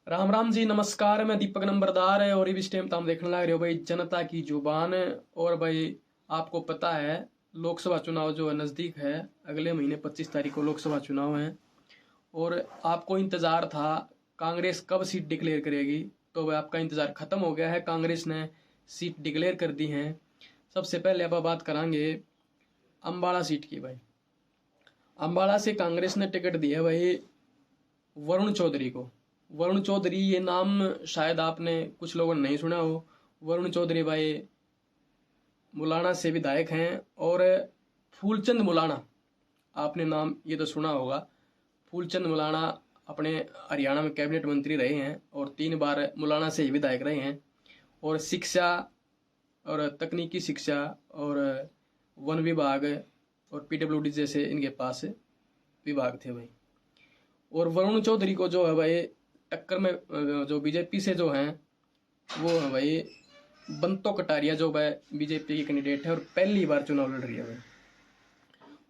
राम राम जी, नमस्कार। मैं दीपक नंबरदार है और इस टाइम तो हम देखने लग रहे हो भाई जनता की जुबान। और भाई आपको पता है लोकसभा चुनाव जो है नज़दीक है। अगले महीने 25 तारीख को लोकसभा चुनाव है और आपको इंतज़ार था कांग्रेस कब सीट डिक्लेयर करेगी। तो भाई आपका इंतज़ार ख़त्म हो गया है, कांग्रेस ने सीट डिक्लेयर कर दी है। सबसे पहले आप बात करेंगे अम्बाला सीट की। भाई अम्बाला से कांग्रेस ने टिकट दी है भाई वरुण चौधरी को। वरुण चौधरी ये नाम शायद आपने कुछ लोगों ने नहीं सुना हो। वरुण चौधरी भाई मुलाना से विधायक हैं। और फूलचंद मुलाना, आपने नाम ये तो सुना होगा। फूलचंद मुलाना अपने हरियाणा में कैबिनेट मंत्री रहे हैं और 3 बार मुलाना से ही विधायक रहे हैं। और शिक्षा और तकनीकी शिक्षा और वन विभाग और पीडब्ल्यूडी जैसे इनके पास विभाग थे भाई। और वरुण चौधरी को जो है भाई टक्कर में जो बीजेपी से जो हैं वो है भाई बंतो कटारिया, जो भाई बीजेपी की कैंडिडेट है और पहली बार चुनाव लड़ रही है भाई।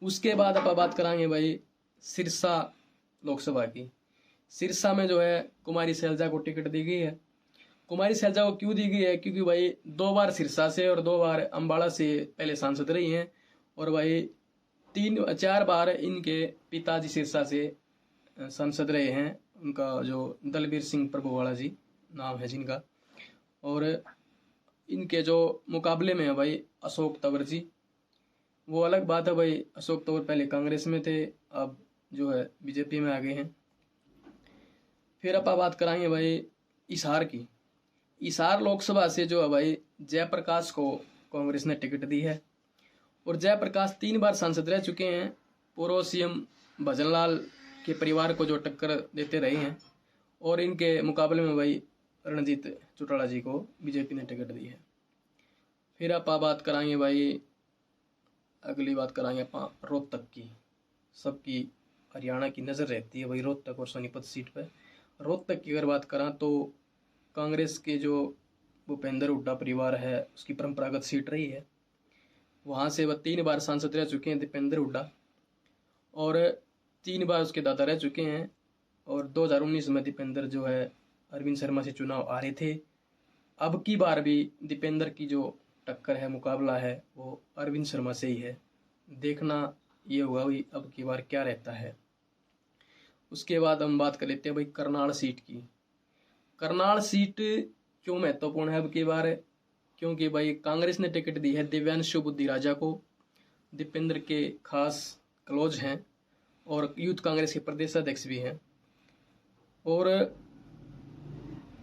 उसके बाद आप बात कराएंगे भाई सिरसा लोकसभा की। सिरसा में जो है कुमारी शैलजा को टिकट दी गई है। कुमारी शैलजा को क्यों दी गई है? क्योंकि भाई 2 बार सिरसा से और 2 बार अम्बाला से पहले सांसद रही हैं। और भाई 3-4 बार इनके पिताजी सिरसा से सांसद रहे हैं। उनका जो दलबीर सिंह प्रभुवाड़ा जी नाम है जिनका। और इनके जो मुकाबले में है भाई अशोक तंवर जी, वो अलग बात है भाई। अशोक तंवर पहले कांग्रेस में थे, अब जो है बीजेपी में आ गए हैं। फिर आप बात कराएंगे भाई हिसार की। हिसार लोकसभा से जो है भाई जयप्रकाश को कांग्रेस ने टिकट दी है। और जयप्रकाश 3 बार सांसद रह चुके हैं। पूर्व सीएम भजनलाल के परिवार को जो टक्कर देते रहे हैं। और इनके मुकाबले में भाई रणजीत चौटाला जी को बीजेपी ने टिकट दी है। फिर आप बात कराएंगे भाई, अगली बात कराएंगे आप रोहतक की। सबकी हरियाणा की नज़र रहती है भाई रोहतक और सोनीपत सीट पर। रोहतक की अगर बात करें तो कांग्रेस के जो भूपेंद्र हुड्डा परिवार है उसकी परंपरागत सीट रही है। वहाँ से वह 3 बार सांसद रह चुके हैं दीपेंद्र हुड्डा। और 3 बार उसके दादा रह चुके हैं। और 2019 में दीपेंद्र जो है अरविंद शर्मा से चुनाव आ रहे थे। अब की बार भी दीपेंद्र की जो टक्कर है, मुकाबला है, वो अरविंद शर्मा से ही है। देखना ये हुआ भाई अब की बार क्या रहता है। उसके बाद हम बात कर लेते हैं भाई करनाल सीट की। करनाल सीट क्यों महत्वपूर्ण है अब की बार? क्योंकि भाई कांग्रेस ने टिकट दी है दिव्यांशु बुद्धि राजा को। दीपेंद्र के खास क्लोज हैं और यूथ कांग्रेस के प्रदेश अध्यक्ष भी हैं। और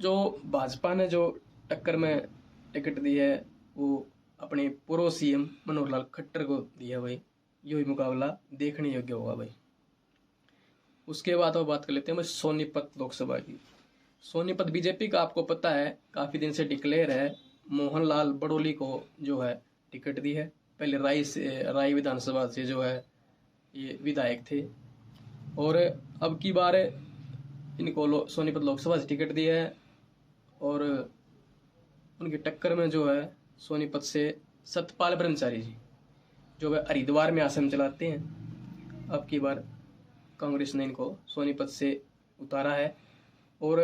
जो भाजपा ने जो टक्कर में टिकट दी है वो अपने पूर्व सीएम मनोहर लाल खट्टर को दिया भाई। यही मुकाबला देखने योग्य होगा भाई। उसके बाद हम बात कर लेते हैं भाई सोनीपत लोकसभा की। सोनीपत बीजेपी का आपको पता है काफ़ी दिन से डिक्लेयर है। मोहनलाल बड़ोली को जो है टिकट दी है। पहले राय विधानसभा से जो है ये विधायक थे। और अब की बार इनको सोनीपत लोकसभा से टिकट दी है। और उनकी टक्कर में जो है सोनीपत से सतपाल ब्रह्मचारी जी, जो वह हरिद्वार में आश्रम चलाते हैं। अब की बार कांग्रेस ने इनको सोनीपत से उतारा है। और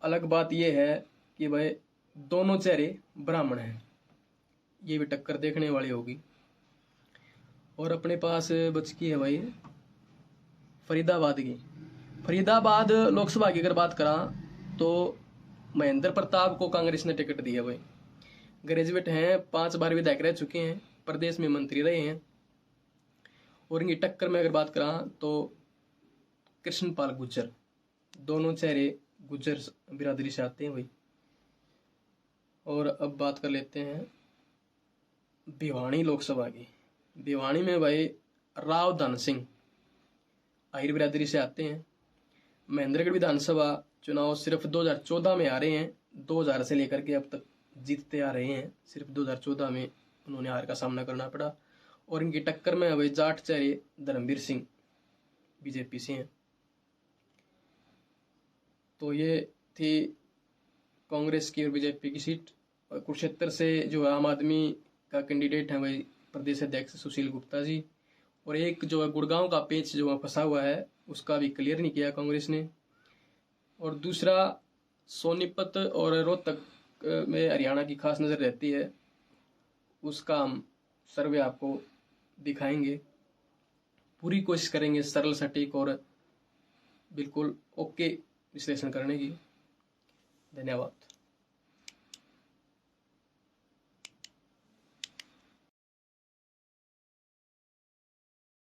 अलग बात यह है कि भाई दोनों चेहरे ब्राह्मण हैं, ये भी टक्कर देखने वाली होगी। और अपने पास बचकी है भाई फरीदाबाद की। फरीदाबाद लोकसभा की अगर बात करा तो महेंद्र प्रताप को कांग्रेस ने टिकट दी है भाई। ग्रेजुएट हैं, 5 बार विधायक रह चुके हैं, प्रदेश में मंत्री रहे हैं। और इनकी टक्कर में अगर बात करा तो कृष्णपाल गुर्जर, दोनों चेहरे गुर्जर बिरादरी से आते हैं भाई। और अब बात कर लेते हैं भिवानी लोकसभा की। भिवानी में भाई राव धन सिंह आहिर बिरादरी से आते हैं। महेंद्रगढ़ विधानसभा चुनाव सिर्फ 2014 में आ रहे हैं। 2000 से लेकर के अब तक जीतते आ रहे हैं। सिर्फ 2014 में उन्होंने हार का सामना करना पड़ा। और इनकी टक्कर में भाई जाट चेहरे धर्मवीर सिंह बीजेपी से हैं। तो ये थी कांग्रेस की और बीजेपी की सीट। और कुरुक्षेत्र से जो आम आदमी का कैंडिडेट है भाई प्रदेश अध्यक्ष सुशील गुप्ता जी। और एक जो है गुड़गांव का पेच जो फंसा हुआ है उसका भी क्लियर नहीं किया कांग्रेस ने। और दूसरा सोनीपत और रोहतक में हरियाणा की खास नज़र रहती है, उसका हम सर्वे आपको दिखाएंगे। पूरी कोशिश करेंगे सरल सटीक और बिल्कुल ओके विश्लेषण करने की। धन्यवाद।